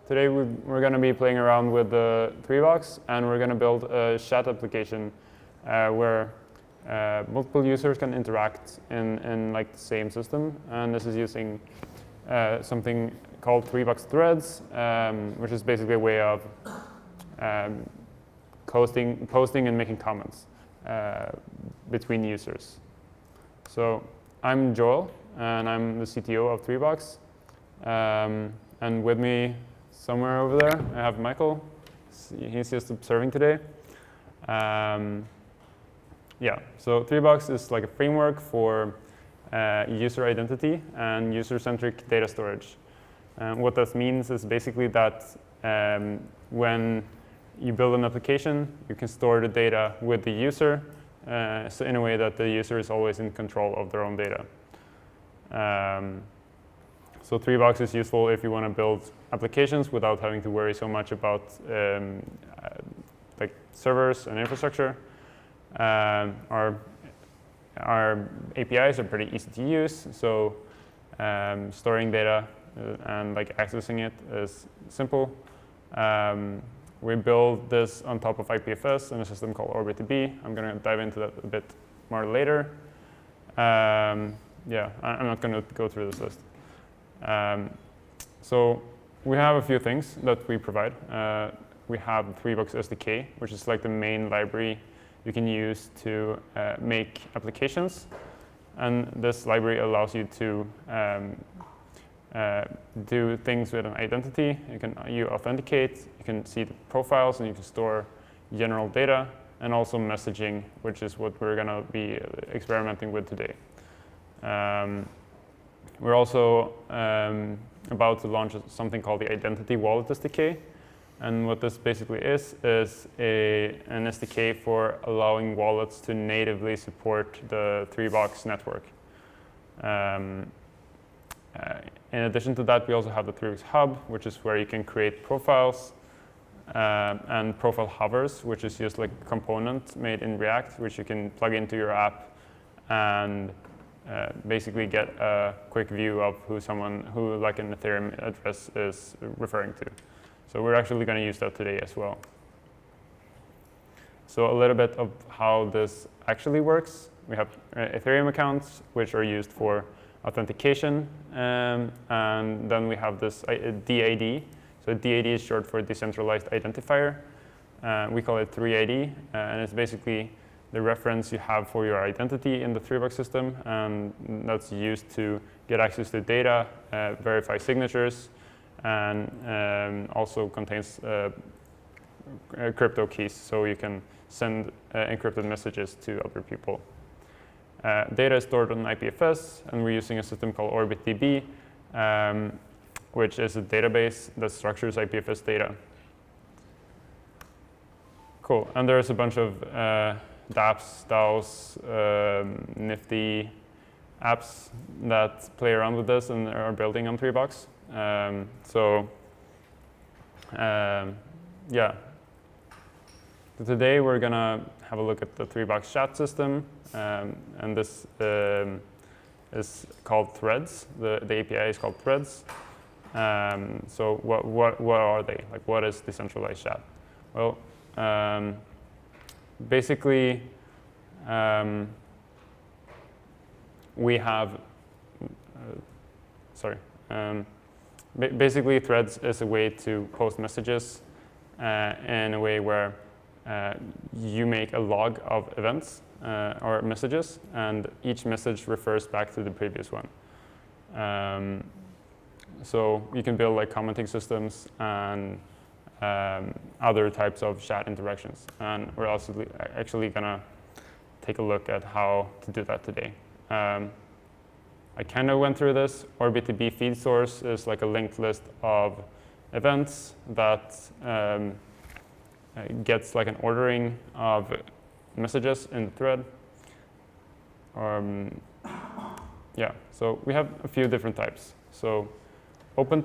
Today we're going to be playing around with the 3box, and we're going to build a chat application where multiple users can interact in like the same system. And this is using something called 3box threads, which is basically a way of posting and making comments between users. So I'm Joel, and I'm the CTO of 3box. And with me somewhere over there, I have Michael. He's just observing today. Yeah, so 3box is like a framework for user identity and user-centric data storage. What that means is basically that when you build an application, you can store the data with the user, so in a way that the user is always in control of their own data. So 3box is useful if you want to build applications without having to worry so much about like servers and infrastructure. Our APIs are pretty easy to use, so storing data and like accessing it is simple. We build this on top of IPFS in a system called OrbitDB. I'm going to dive into that a bit more later. Yeah, I'm not going to go through this list. So we have a few things that we provide. We have the 3box SDK, which is like the main library you can use to make applications. And this library allows you to do things with an identity. You authenticate, you can see the profiles, and you can store general data, and also messaging, which is what we're going to be experimenting with today. We're also about to launch something called the Identity Wallet SDK. And what this basically is an SDK for allowing wallets to natively support the 3box network. In addition to that, we also have the 3box Hub, which is where you can create profiles, and profile hovers, which is just like a component made in React, which you can plug into your app and basically get a quick view of who like an Ethereum address is referring to. So we're actually going to use that today as well. So a little bit of how this actually works. We have Ethereum accounts, which are used for authentication, and then we have this DID. So DID is short for Decentralized Identifier. We call it 3ID, and it's basically the reference you have for your identity in the 3box system, and that's used to get access to data, verify signatures, and also contains crypto keys, so you can send encrypted messages to other people. Data is stored on IPFS, and we're using a system called OrbitDB, which is a database that structures IPFS data. Cool, and there's a bunch of dApps, DAOs, nifty apps that play around with this and are building on 3box. Yeah. So today we're gonna have a look at the 3box chat system, and this is called Threads. The API is called Threads. So what are they? Like, what is decentralized chat? Well, basically, we have basically, Threads is a way to post messages in a way where you make a log of events or messages, and each message refers back to the previous one. So you can build like commenting systems and other types of chat interactions. And we're also actually going to take a look at how to do that today. I kind of went through this. OrbitDB feed source is like a linked list of events that gets like an ordering of messages in the thread. Yeah, so we have a few different types. So open,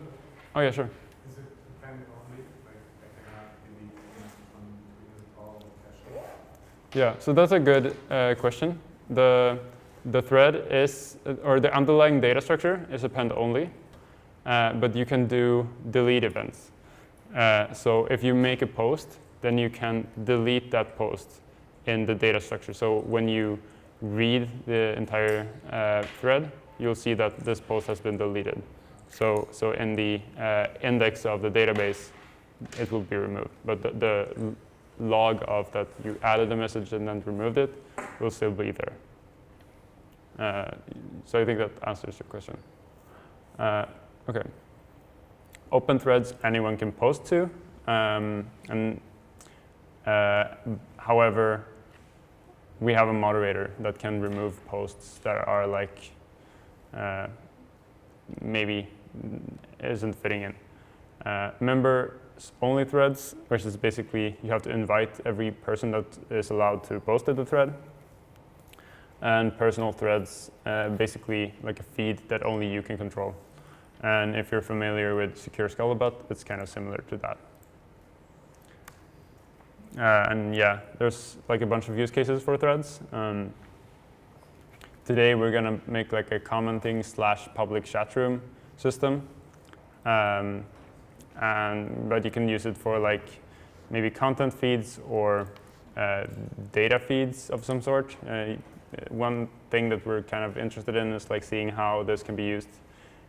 oh yeah, sure. Is it dependent only? Like I cannot delete the all the cache? Yeah, so that's a good question. The thread is, or the underlying data structure is append only, but you can do delete events. So if you make a post, then you can delete that post in the data structure. So when you read the entire thread, you'll see that this post has been deleted. So in the index of the database, it will be removed. But the log of that you added a message and then removed it will still be there. So I think that answers your question. Okay. Open threads anyone can post to. However, we have a moderator that can remove posts that are like maybe isn't fitting in. Members-only threads, which is basically you have to invite every person that is allowed to post to the thread. And personal threads, basically like a feed that only you can control. And if you're familiar with secure scuttlebutt, it's kind of similar to that. And yeah, there's like a bunch of use cases for threads. Today we're gonna make like a commenting / public chat room system. But you can use it for like maybe content feeds or data feeds of some sort. One thing that we're kind of interested in is like seeing how this can be used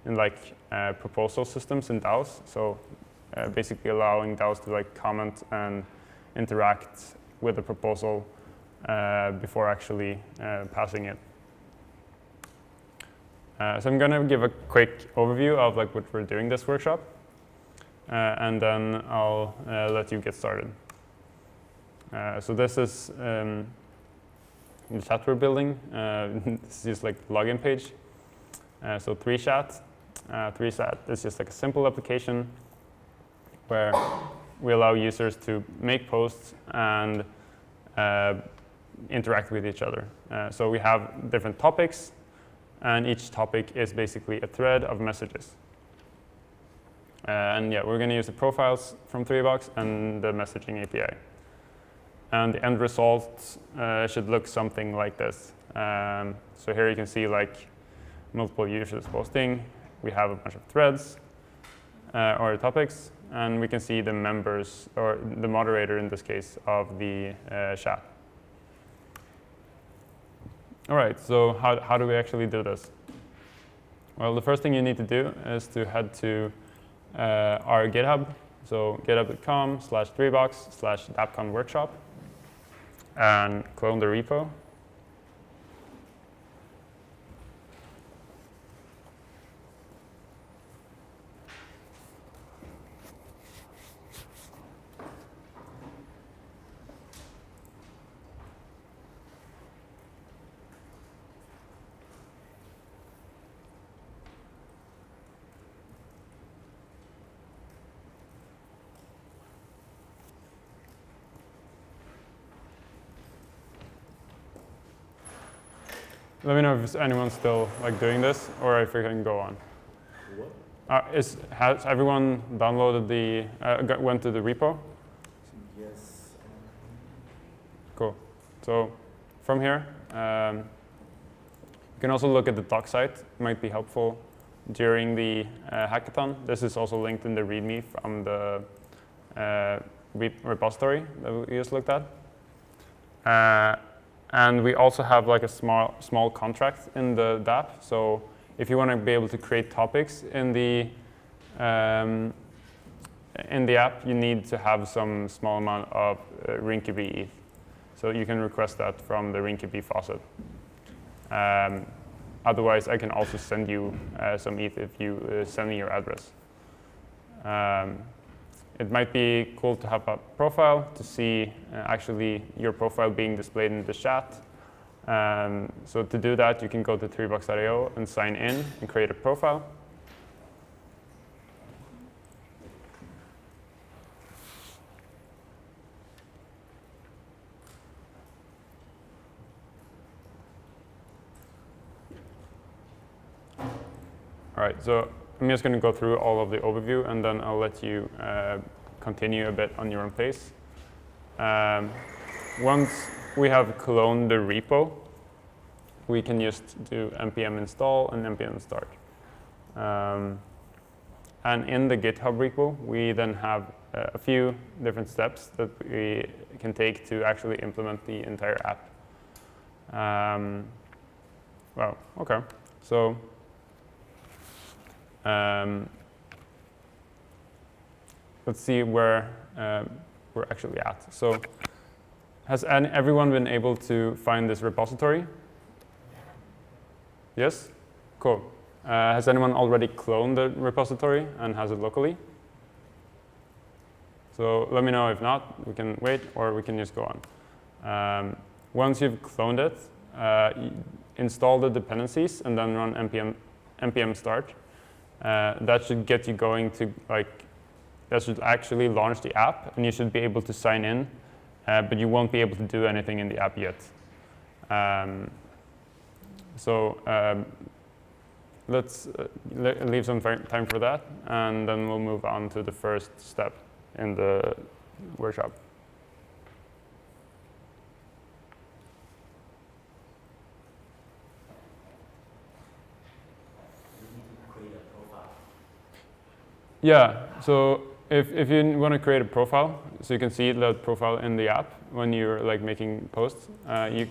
in like proposal systems in DAOs. So basically allowing DAOs to like comment and interact with the proposal before actually passing it. So I'm gonna give a quick overview of like what we're doing this workshop, and then I'll let you get started. So this is the chat we're building. This is just like the login page. So 3chat. 3chat is just like a simple application where we allow users to make posts and interact with each other. So we have different topics, and each topic is basically a thread of messages. And yeah, we're going to use the profiles from 3box and the messaging API. And the end result should look something like this. So here you can see like multiple users posting. We have a bunch of threads or topics, and we can see the members, or the moderator in this case, of the chat. All right, so how do we actually do this? Well, the first thing you need to do is to head to our GitHub, so github.com/3box/DappCon workshop, and clone the repo. Let me know if anyone's still like doing this, or if we can go on. What? Has everyone downloaded the went to the repo? Yes. Cool. So from here, you can also look at the doc site. It might be helpful during the hackathon. This is also linked in the README from the repository that we just looked at. And we also have like a small contract in the Dapp. So if you want to be able to create topics in the app, you need to have some small amount of Rinkeby ETH. So you can request that from the Rinkeby faucet. Otherwise, I can also send you some ETH if you send me your address. It might be cool to have a profile to see actually your profile being displayed in the chat. So to do that, you can go to 3box.io and sign in and create a profile. All right, so I'm just going to go through all of the overview, and then I'll let you continue a bit on your own pace. Once we have cloned the repo, we can just do npm install and npm start. And in the GitHub repo, we then have a few different steps that we can take to actually implement the entire app. Well, okay. So let's see where we're actually at. So has everyone been able to find this repository? Yes? Cool. Has anyone already cloned the repository and has it locally? So let me know if not, we can wait or we can just go on. Once you've cloned it, install the dependencies and then run npm start. That should get you going to that should actually launch the app and you should be able to sign in, but you won't be able to do anything in the app yet. Let's leave some time for that, and then we'll move on to the first step in the workshop. You need to create a profile. Yeah, so if you want to create a profile, so you can see the profile in the app when you're making posts, you.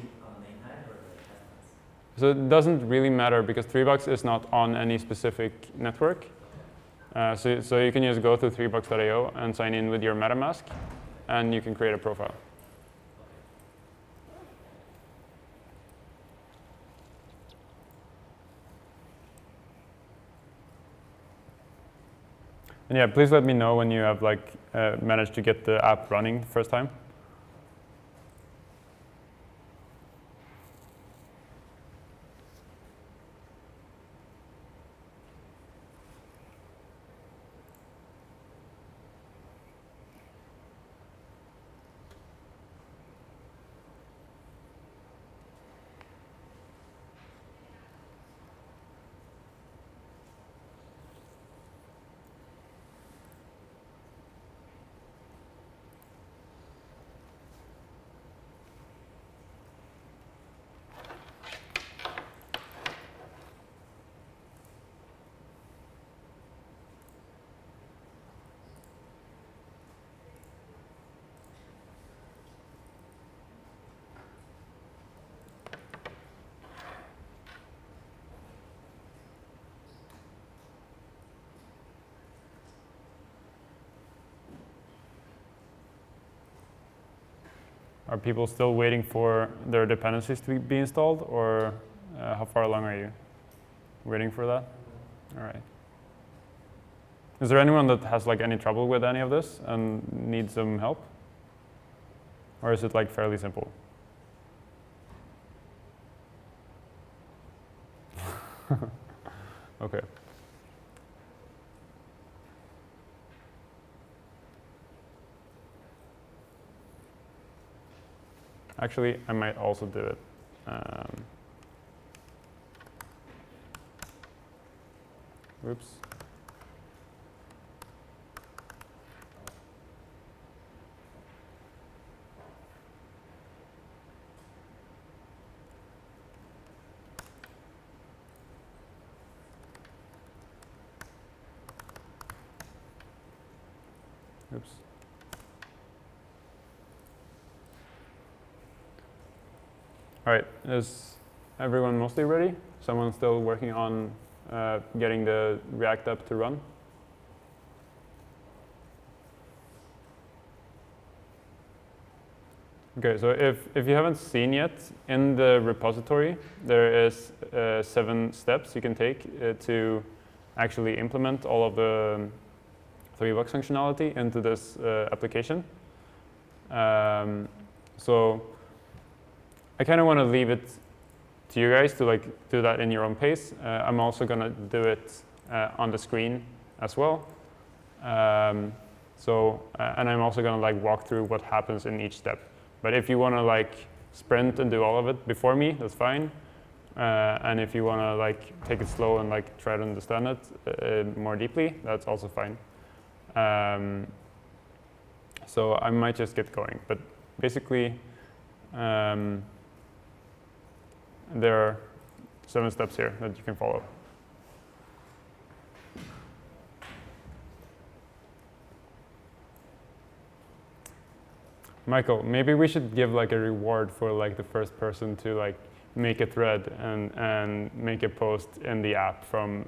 So it doesn't really matter because 3bucks is not on any specific network. So you can just go to 3bucks.io and sign in with your MetaMask, and you can create a profile. And yeah, please let me know when you have managed to get the app running the first time. Are people still waiting for their dependencies to be installed, or how far along are you? Waiting for that? All right. Is there anyone that has any trouble with any of this and needs some help? Or is it fairly simple? Okay. Actually, I might also do it. Oops. Oops. All right, is everyone mostly ready? Someone still working on getting the React app to run? Okay, so if you haven't seen yet, in the repository, there is 7 steps you can take to actually implement all of the 3bucks functionality into this application. So I kind of want to leave it to you guys to do that in your own pace. I'm also going to do it on the screen as well. And I'm also going to walk through what happens in each step. But if you want to sprint and do all of it before me, that's fine. And if you want to take it slow and try to understand it more deeply, that's also fine. So I might just get going. But basically, there are 7 steps here that you can follow. Michael, maybe we should give like a reward for like the first person to like make a thread and make a post in the app from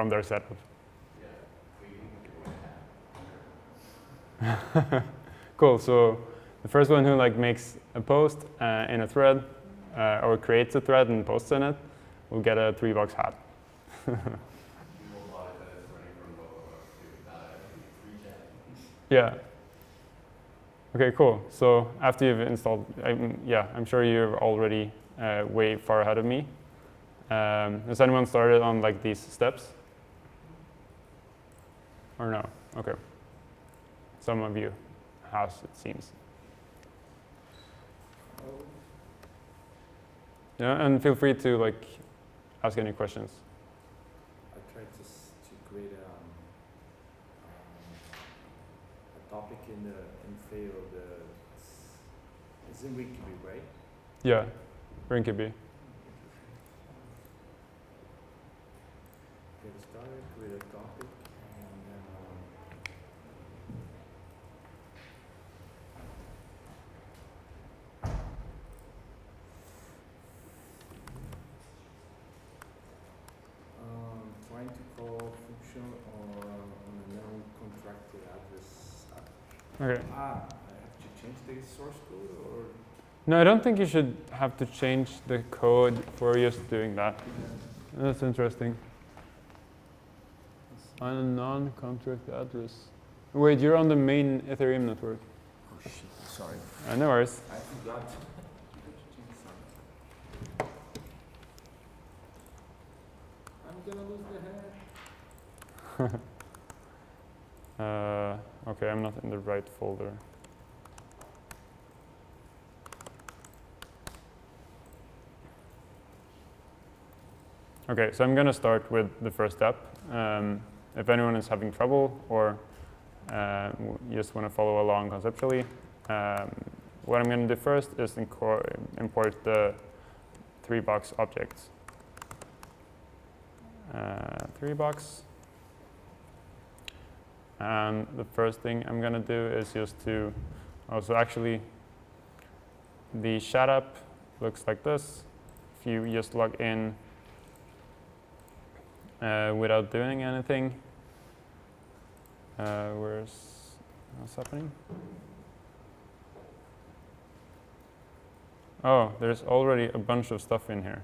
their setup. Cool. So the first one who like makes a post in a thread or creates a thread and posts in it will get a $3 hat. Yeah. Okay, cool. So after you've installed, I'm sure you're already way far ahead of me. Has anyone started on like these steps? Or no? Okay. Some of you has, it seems. Yeah, and feel free to like ask any questions. I tried to create a topic in favor of the. It's in Wikibee, right? Yeah, Rinkeby. Get started with a topic and trying to call function on a known contracted address. Okay. I have to change the source code or? No, I don't think you should have to change the code for just doing that. That's interesting. On a non-contract address. Wait, you're on the main Ethereum network. Oh shit, sorry. No worries. I forgot. I'm gonna lose the head. Okay, I'm not in the right folder. Okay, so I'm going to start with the first step. If anyone is having trouble or you just want to follow along conceptually, what I'm going to do first is import the 3-box objects. 3-box. And the first thing I'm going to do is just to also actually the chat app looks like this. If you just log in without doing anything, what's happening? Oh, there's already a bunch of stuff in here.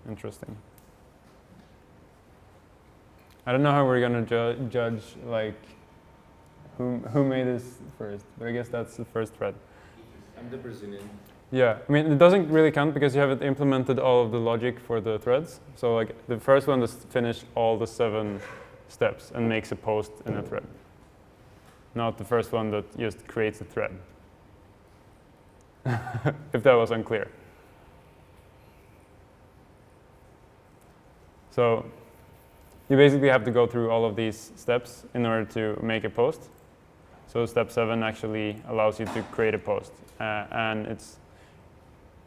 Interesting. I don't know how we're gonna judge like who made this first, but I guess that's the first thread. I'm the Brazilian. Yeah, I mean it doesn't really count because you haven't implemented all of the logic for the threads. So like the first one is finish all the 7 steps and makes a post in a thread. Not the first one that just creates a thread. If that was unclear. So you basically have to go through all of these steps in order to make a post. So step 7 actually allows you to create a post. And it's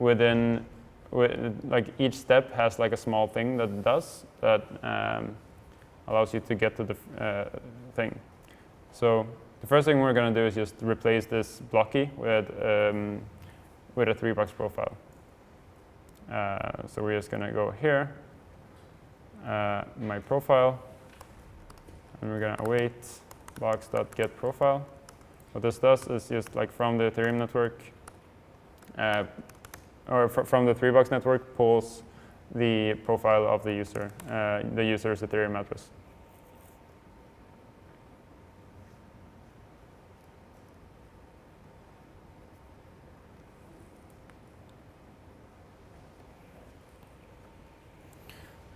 like each step has like a small thing that it does that allows you to get to the thing. So the first thing we're going to do is just replace this blocky with a 3-box profile. So we're just going to go here, my profile, and we're going to await box.getProfile. What this does is just like from the Ethereum network, or from the 3-box network, pulls the profile of the user's Ethereum address.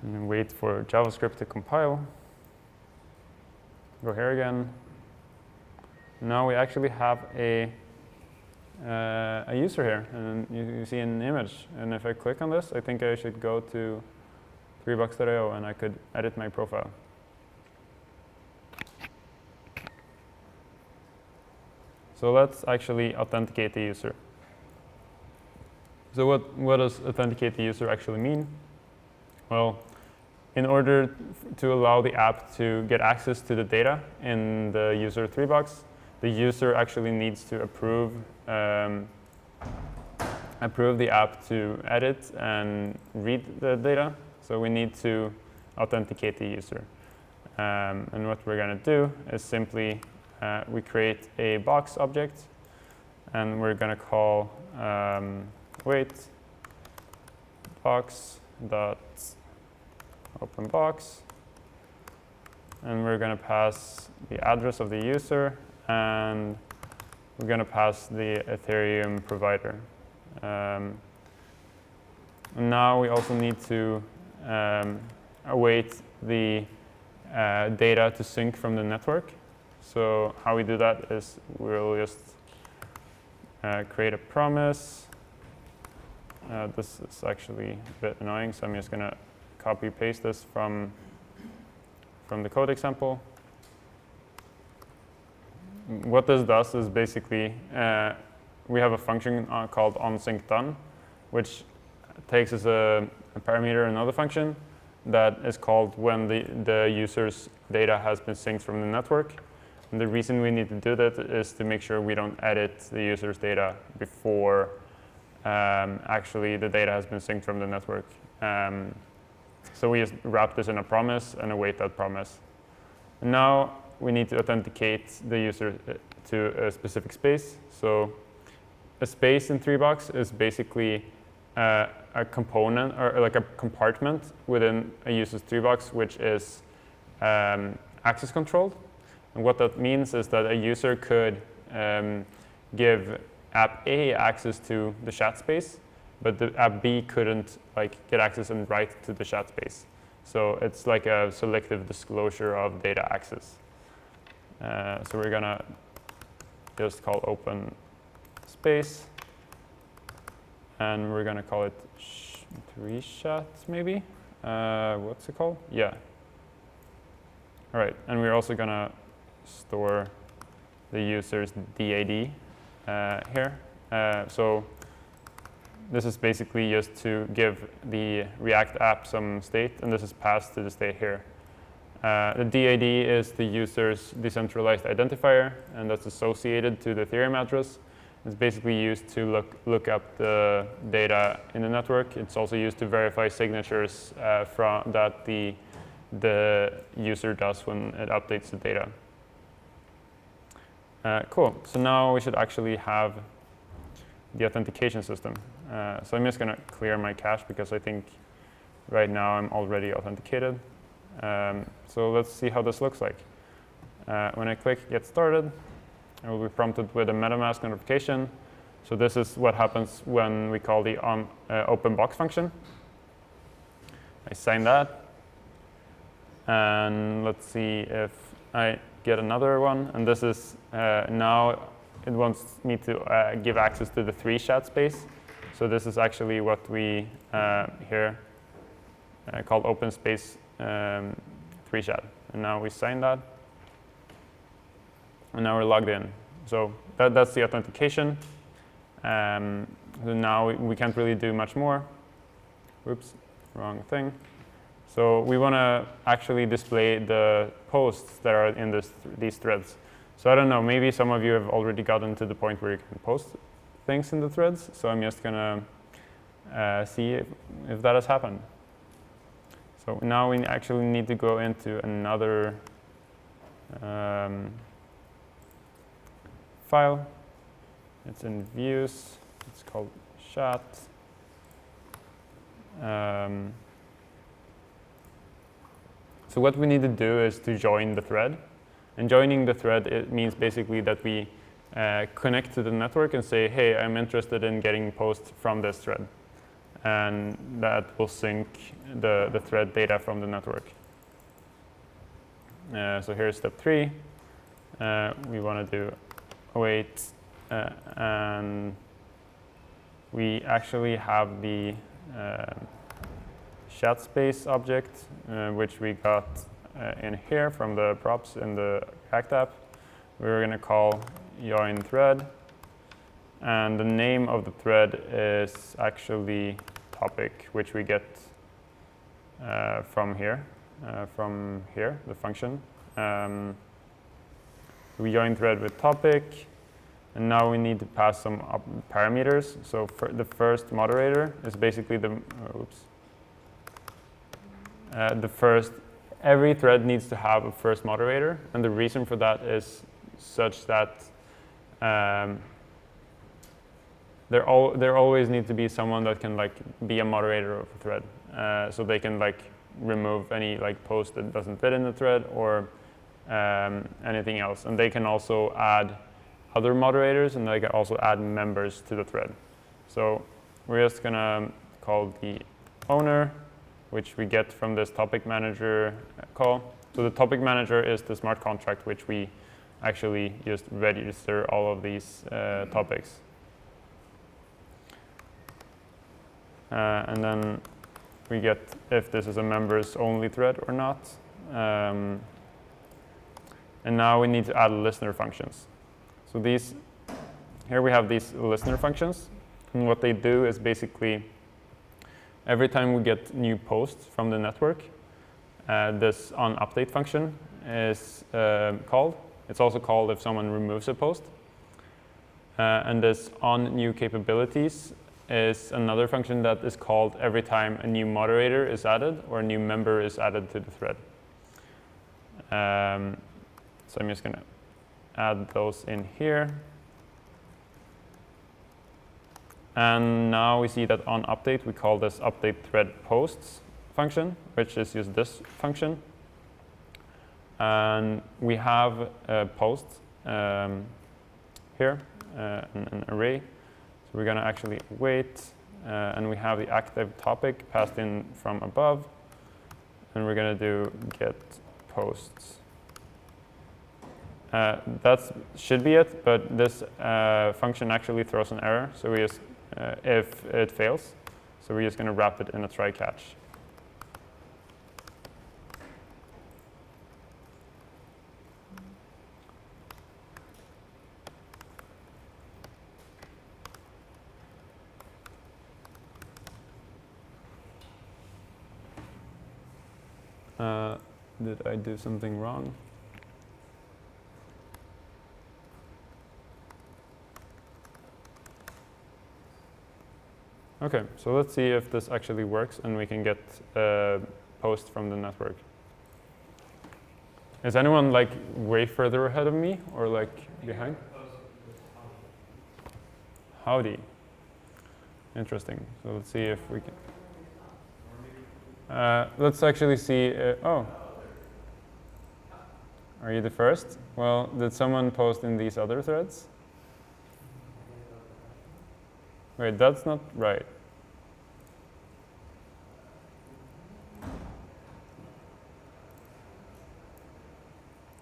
And then wait for JavaScript to compile. Go here again. Now we actually have a user here, and you see an image. And if I click on this, I think I should go to 3box.io and I could edit my profile. So let's actually authenticate the user. So what does authenticate the user actually mean? Well, in order to allow the app to get access to the data in the user 3-box, the user actually needs to approve the app to edit and read the data. So we need to authenticate the user. And what we're going to do is simply we create a box object, and we're going to call wait box dot open box, and we're going to pass the address of the user, and we're going to pass the Ethereum provider. And now we also need to await the data to sync from the network. So how we do that is we'll just create a promise. This is actually a bit annoying, so I'm just going to copy paste this from the code example. What this does is basically we have a function called onSyncDone, which takes as a parameter another function that is called when the user's data has been synced from the network. And the reason we need to do that is to make sure we don't edit the user's data before actually the data has been synced from the network. So we just wrap this in a promise and await that promise. And now we need to authenticate the user to a specific space. So a space in 3box is basically a component or like a compartment within a user's 3box, which is access controlled. And what that means is that a user could give app A access to the chat space, but the app B couldn't get access and write to the chat space. So it's like a selective disclosure of data access. So we're gonna just call open space, and we're gonna call it 3chat maybe. What's it called? Yeah. All right, and we're also gonna store the user's DAD here. So this is basically just to give the React app some state, and this is passed to the state here. The DAD is the user's decentralized identifier, and that's associated to the Ethereum address. It's basically used to look up the data in the network. It's also used to verify signatures that the user does when it updates the data. Cool. So now we should actually have the authentication system. So I'm just going to clear my cache because I think right now I'm already authenticated. So let's see how this looks like. When I click Get Started, I will be prompted with a MetaMask notification. So this is what happens when we call the open box function. I sign that. And let's see if I get another one. And this is now it wants me to give access to the 3chat space. So this is actually what we here called open space 3chat. And now we sign that. And now we're logged in. So that's the authentication. So now we can't really do much more. Oops, wrong thing. So we want to actually display the posts that are in these threads. So I don't know, maybe some of you have already gotten to the point where you can post things in the threads. So I'm just going to see if that has happened. So now we actually need to go into another file. It's in views. It's called chat. So what we need to do is to join the thread. And joining the thread, it means basically that we connect to the network and say, hey, I'm interested in getting posts from this thread. And that will sync the thread data from the network. So here's step 3. We want to do await, and we actually have the chat space object, which we got in here from the props in the React app. We're going to call join thread, and the name of the thread is actually topic, which we get from here, the function. We join thread with topic, and now we need to pass some parameters. So for the first moderator is basically the every thread needs to have a first moderator, and the reason for that is such that there always needs to be someone that can like be a moderator of a thread, so they can like remove any like post that doesn't fit in the thread or anything else, and they can also add other moderators, and they can also add members to the thread. So we're just gonna call the owner, which we get from this topic manager call. So the topic manager is the smart contract which we actually just register all of these topics. And then we get if this is a members only thread or not. And now we need to add listener functions. So here we have these listener functions. And what they do is basically every time we get new posts from the network, this onUpdate function is called. It's also called if someone removes a post. And this onNew capabilities is another function that is called every time a new moderator is added or a new member is added to the thread. So I'm just going to add those in here. And now we see that on update, we call this update thread posts function, which is just this function. And we have a post here, an array. So we're going to actually wait, and we have the active topic passed in from above. And we're going to do get posts. That should be it, but this function actually throws an error. So we just, if it fails, so we're just going to wrap it in a try catch. Did I do something wrong? Okay, so let's see if this actually works and we can get a post from the network. Is anyone like way further ahead of me or like behind? Howdy. Interesting. So let's see if we can. Let's actually see. Oh. Are you the first? Well, did someone post in these other threads? Wait, that's not right.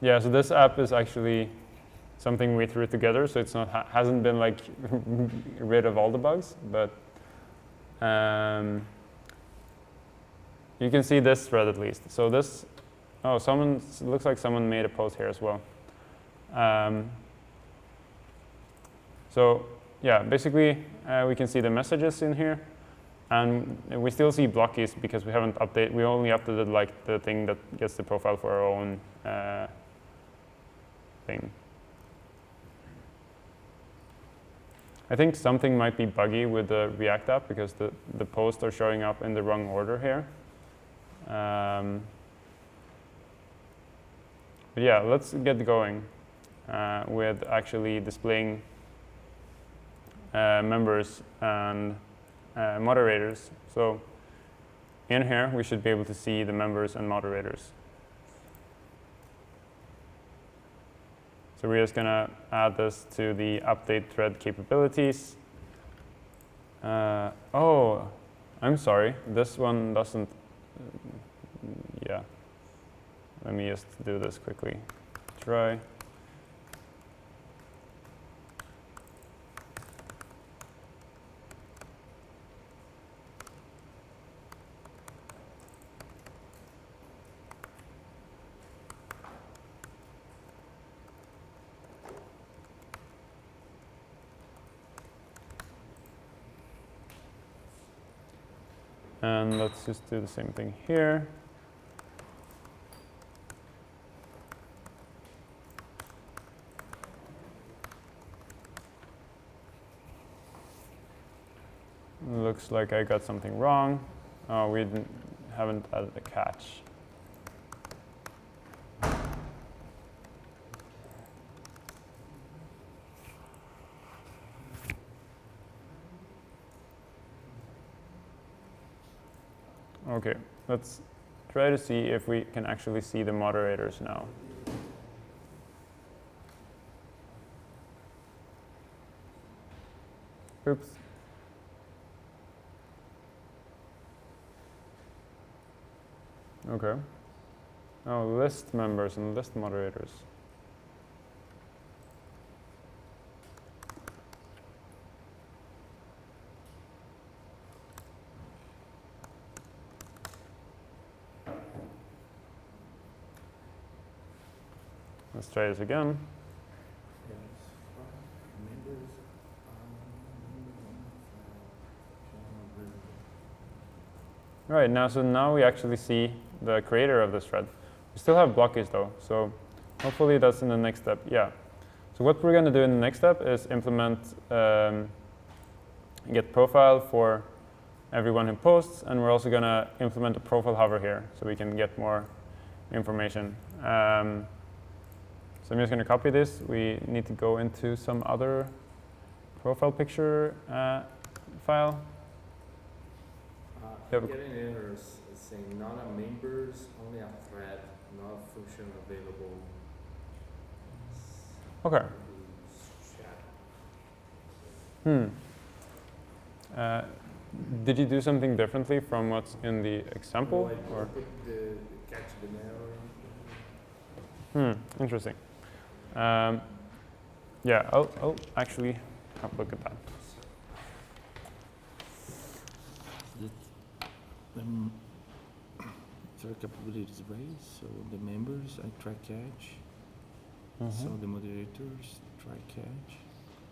Yeah, so this app is actually something we threw together, so it's not hasn't been like rid of all the bugs, but you can see this thread at least. So this, oh, it looks like someone made a post here as well. So yeah, basically we can see the messages in here, and we still see blockies because we haven't updated. We only updated like the thing that gets the profile for our own thing. I think something might be buggy with the React app because the posts are showing up in the wrong order here. But yeah, let's get going with actually displaying members and moderators. So in here, we should be able to see the members and moderators. So we're just going to add this to the update thread capabilities. Oh, I'm sorry. This one doesn't. Yeah. Let me just do this quickly. Try. And let's just do the same thing here. looks like I got something wrong. Oh, we haven't added a catch. Okay, let's try to see if we can actually see the moderators now. Oops. Okay. Oh, list members and list moderators. Let's try this again. All right, now we actually see the creator of this thread. We still have blockages though, so hopefully that's in the next step. Yeah. So what we're going to do in the next step is implement get profile for everyone who posts, and we're also going to implement a profile hover here so we can get more information. So I'm just going to copy this. We need to go into some other profile picture file. I'm getting errors saying not a members, only a thread, not a function available. Okay. Did you do something differently from what's in the example? No, or? Put the catch the error. Interesting. Yeah, I'll actually have a look at that. There are capabilities, right? So the members, I try catch. So the moderators try catch.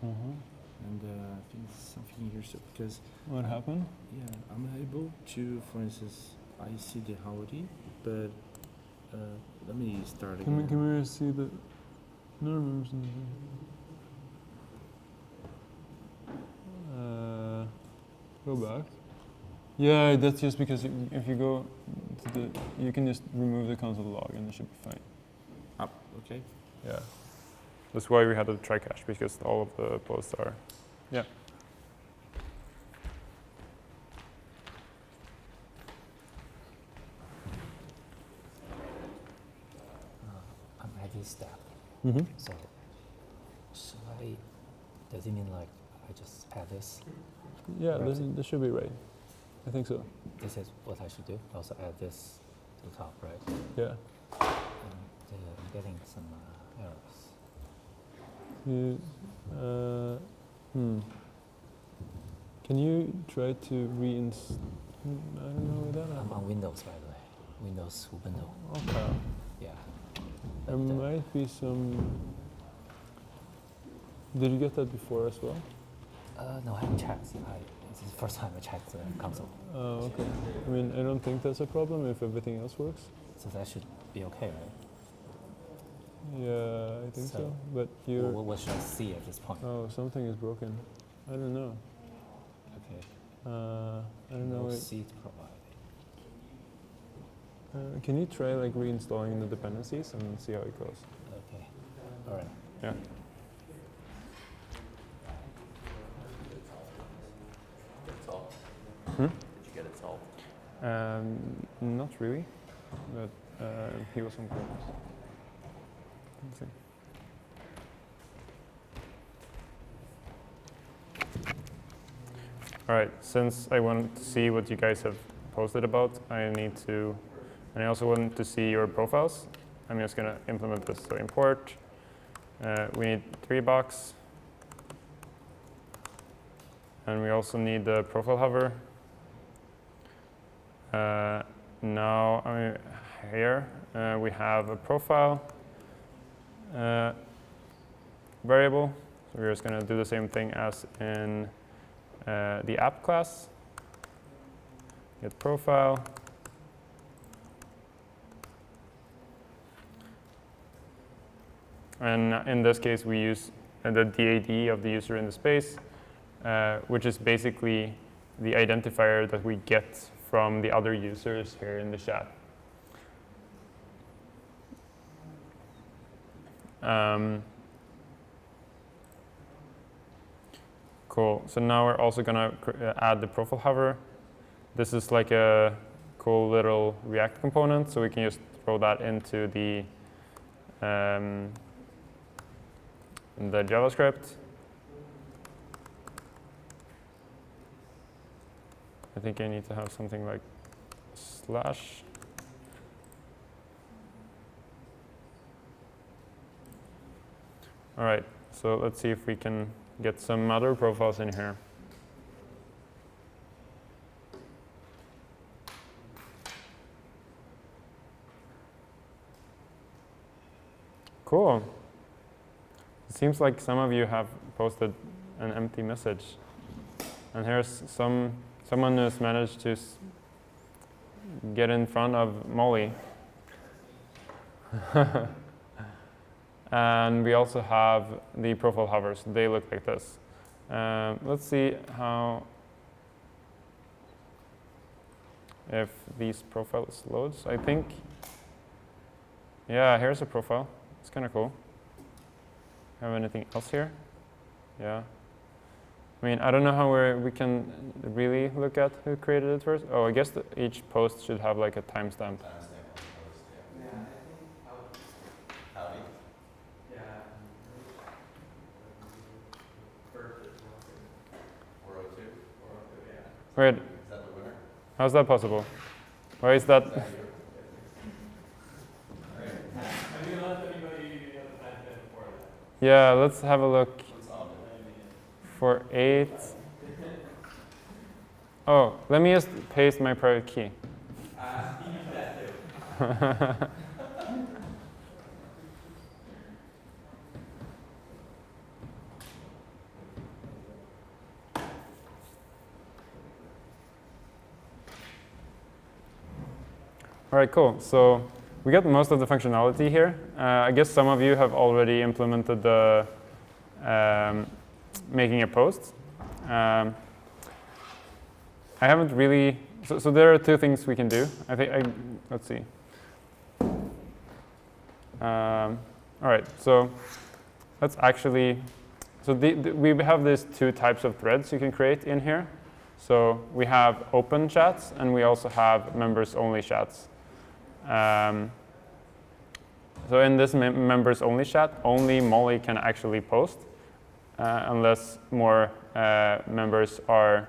And I think something here, so because What happened? yeah, I'm able to, for instance, I see the howdy, but let me start again. Can we see the numbers? Go back. Yeah, that's just because if you go to the, you can just remove the console log and it should be fine. Up, okay. Yeah. That's why we had to try cache, because all of the posts are, yeah. I'm at this step. Mm-hmm. So, does it mean like I just add this? Yeah, this should be right. I think so. This is what I should do. Also add this to the top, right? Yeah. And I'm getting some errors. Can you try to reinstall? I don't know where that I'm happened. on Windows, by the way. Windows Ubuntu. Okay. Yeah. There But, might be some. Did you get that before as well? no, I haven't checked. This is the first time I checked the console. Oh, okay. I mean, I don't think that's a problem if everything else works. So that should be okay, right? Yeah, I think so. So, But you're. What should I see at this point? Oh, something is broken. I don't know. Okay. I don't know. No seed provided. Can you try like reinstalling the dependencies and see how it goes? Okay. All right. Yeah. Did you get it solved? Not really, but he was on purpose. Let's see. All right, since I wanted to see what you guys have posted about, and I also want to see your profiles. I'm just gonna implement this. So import, we need 3 box, and we also need the profile hover. Now, here we have a profile variable. So we're just going to do the same thing as in the app class. Get profile. And in this case, we use the DAD of the user in the space, which is basically the identifier that we get from the other users here in the chat. Cool. So now we're also gonna add the profile hover. This is like a cool little React component, so we can just throw that into the JavaScript. I think I need to have something like slash. All right, so let's see if we can get some other profiles in here. Cool. It seems like some of you have posted an empty message. And here's someone who's managed to get in front of Molly. And we also have the profile hovers. They look like this. Let's see if these profiles loads. I think, yeah, here's a profile. It's kind of cool. Have anything else here? Yeah. I mean, I don't know how we can really look at who created it first. Oh, I guess each post should have like a timestamp. Wait, is that the winner? How's that possible? Why is that? Yeah, let's have a look. For 8. Oh, let me just paste my private key. All right, cool. So we got most of the functionality here. I guess some of you have already implemented the making a post. I haven't really. So there are two things we can do. I think. Let's see. All right. So let's actually. So we have these two types of threads you can create in here. So we have open chats and we also have members only chats. So in this members only chat, only Molly can actually post unless more members are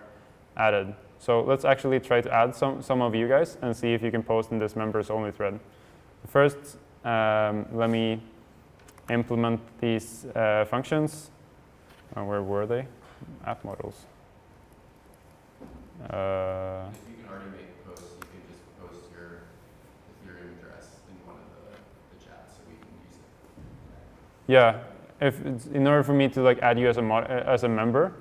added. So let's actually try to add some of you guys and see if you can post in this members only thread. First, let me implement these functions. Where were they? App models. If you can already make posts, you can just post your Ethereum address in one of the chats so we can use it. Yeah, in order for me to like add you as a member,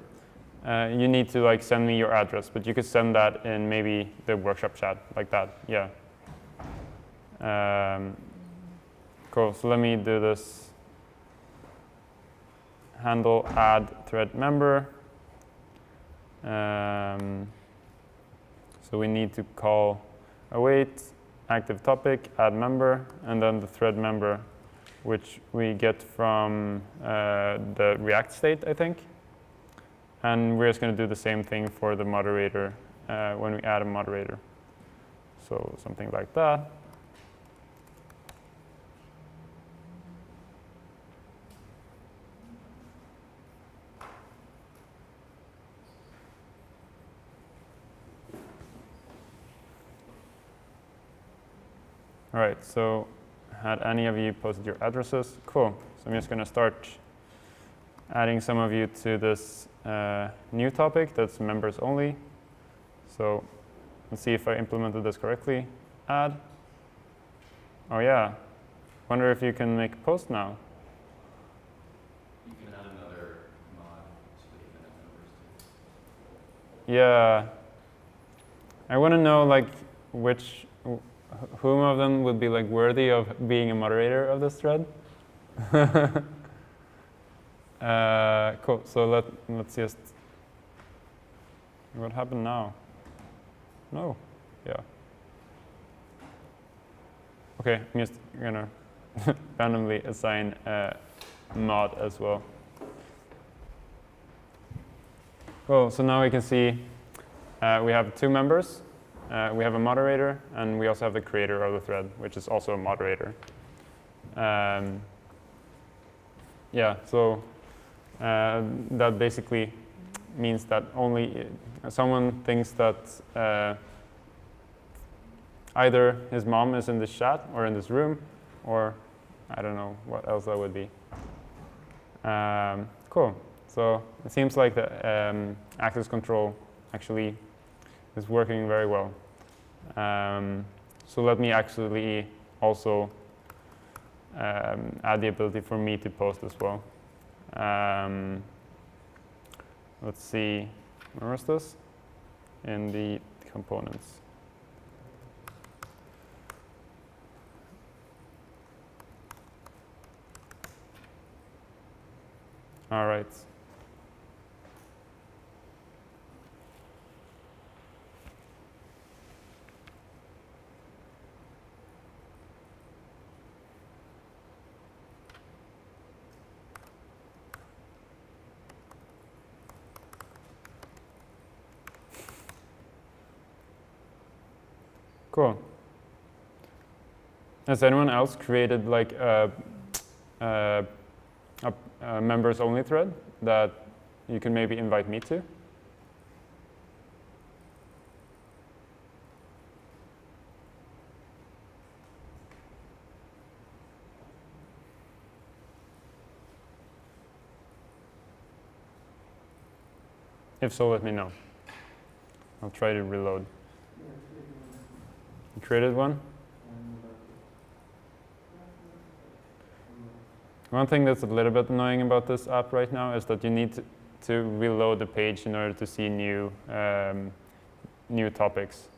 you need to like send me your address, but you could send that in maybe the workshop chat like that. Yeah. Cool. So let me do this. Handle add thread member. So we need to call await active topic, add member, and then the thread member, which we get from the React state, I think. And we're just going to do the same thing for the moderator when we add a moderator. So something like that. All right, so had any of you posted your addresses? Cool. So I'm just going to start adding some of you to this new topic that's members only. So let's see if I implemented this correctly. Add. Oh yeah. Wonder if you can make a post now. You can add another mod so that you can add members too. Yeah. I want to know like whom of them would be like worthy of being a moderator of this thread. Cool. So let's just What happened now? No. Yeah. Okay, I'm just gonna randomly assign a mod as well. Cool, so now we can see we have 2 members. We have a moderator, and we also have the creator of the thread, which is also a moderator. Yeah, so that basically means that only someone thinks that either his mom is in this chat or in this room, or I don't know what else that would be. Cool. So it seems like the access control actually is working very well. So let me actually also add the ability for me to post as well. Let's see, where is this? In the components. All right. Cool. Has anyone else created like a members only thread that you can maybe invite me to? If so, let me know. I'll try to reload. You created one? One thing that's a little bit annoying about this app right now is that you need to reload the page in order to see new topics.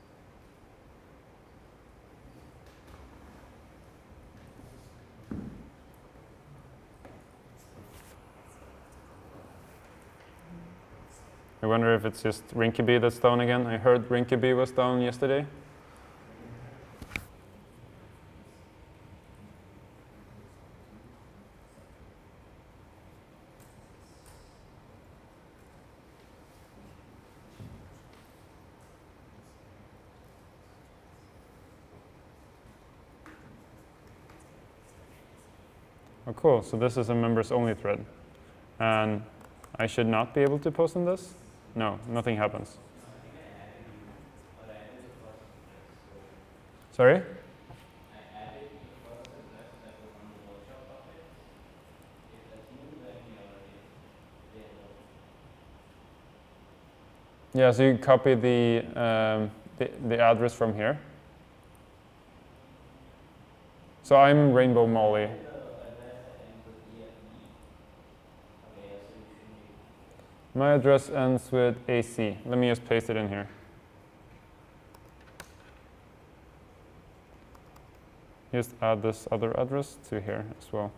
I wonder if it's just Rinkeby that's down again. I heard Rinkeby was down yesterday. Oh, cool. So this is a members-only thread. And I should not be able to post on this? No, nothing happens. Sorry? Yeah, so you copy the address from here. So I'm Rainbow Molly. My address ends with AC. Let me just paste it in here. Just add this other address to here as well.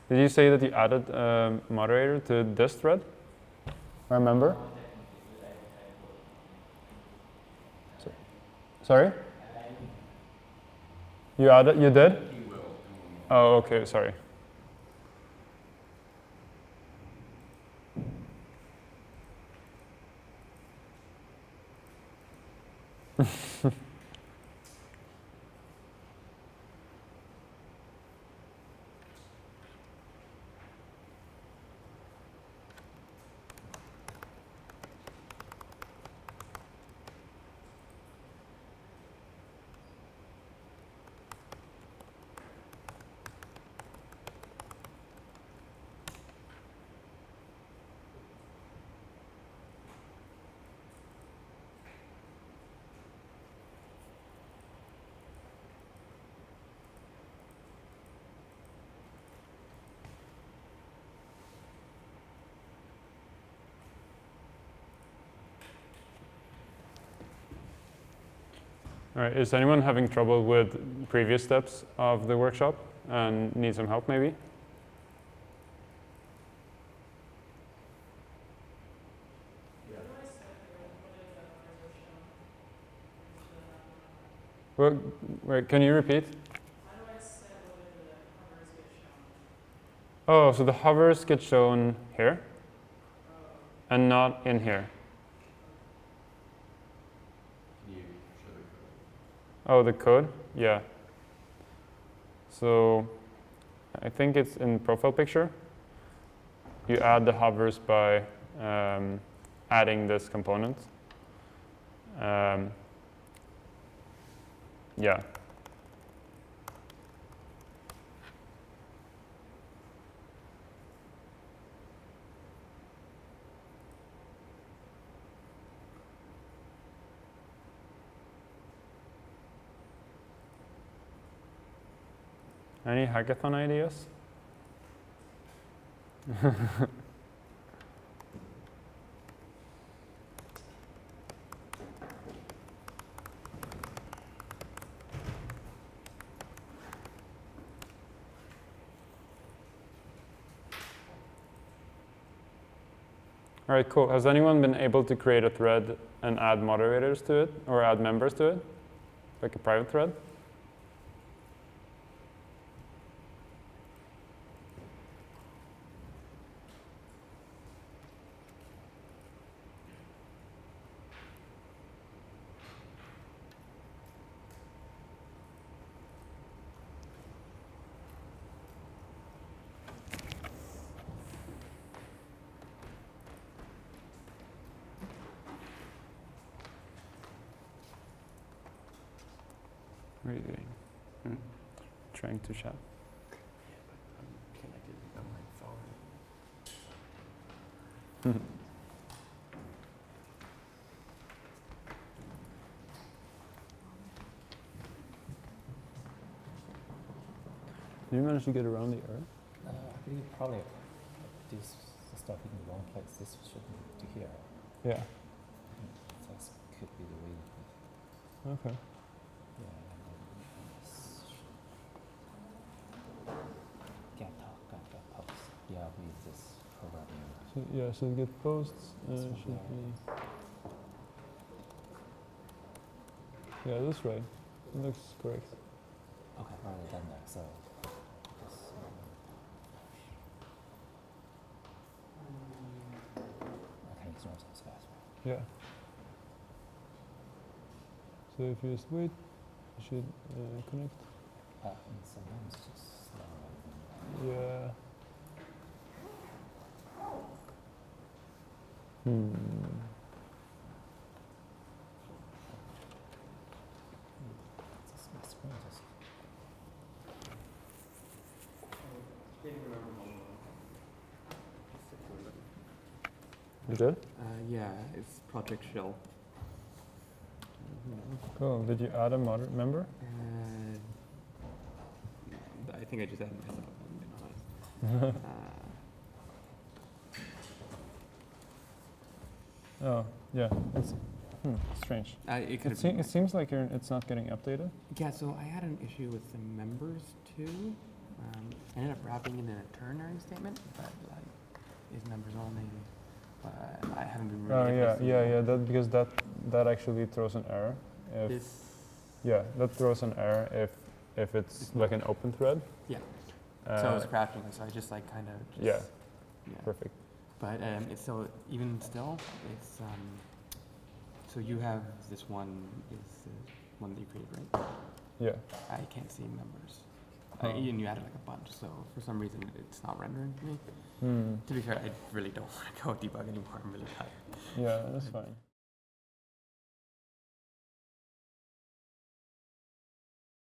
Did you say that you added a moderator to this thread? Remember? Sorry? You added? You did? He will. Oh, okay. Sorry. All right, is anyone having trouble with previous steps of the workshop and need some help maybe? Well, wait, can you repeat? Oh, so the hovers get shown here and not in here. Can you show the code? Oh, the code? Yeah. So I think it's in profile picture. You add the hovers by adding this component. Yeah. Any hackathon ideas? All right, cool. Has anyone been able to create a thread and add moderators to it or add members to it? Like a private thread? What are you doing? Trying to chat. Yeah, but I'm connected on my phone. Did you manage to get around the error? I believe probably this stuff in the wrong place. This should be to here. Yeah. That could be the way. Okay. Yeah. Get post. Yeah, with this programming. So, yeah, so get posts should be. Yeah, this way. It looks correct. Okay, already done that. So. Okay, it's not as fast. Yeah. So if you just wait, it should connect. And sometimes it's just slow. Yeah. My screen just. You did? Yeah, it's Project Shell. Cool. Did you add a member? I think I just added myself, if I'm being honest. Oh, yeah. It's strange. It could It, have been. it seems like it's not getting updated. Yeah, so I had an issue with the members too. I ended up wrapping in a ternary statement, but like is members only. But I haven't been really. Oh yeah, interested yeah, in yeah. That because that actually throws an error. If This. yeah, that throws an error if it's like an open thread. Yeah. So I was crafting it, so I just like kind of. Yeah. Yeah. Perfect. But it's so even still, it's so you have this one is the one that you created, right? Yeah. I can't see members. Oh. And you added like a bunch, so for some reason it's not rendering for me. To be fair, I really don't want to go debug anymore. I'm really tired. Yeah, that's fine.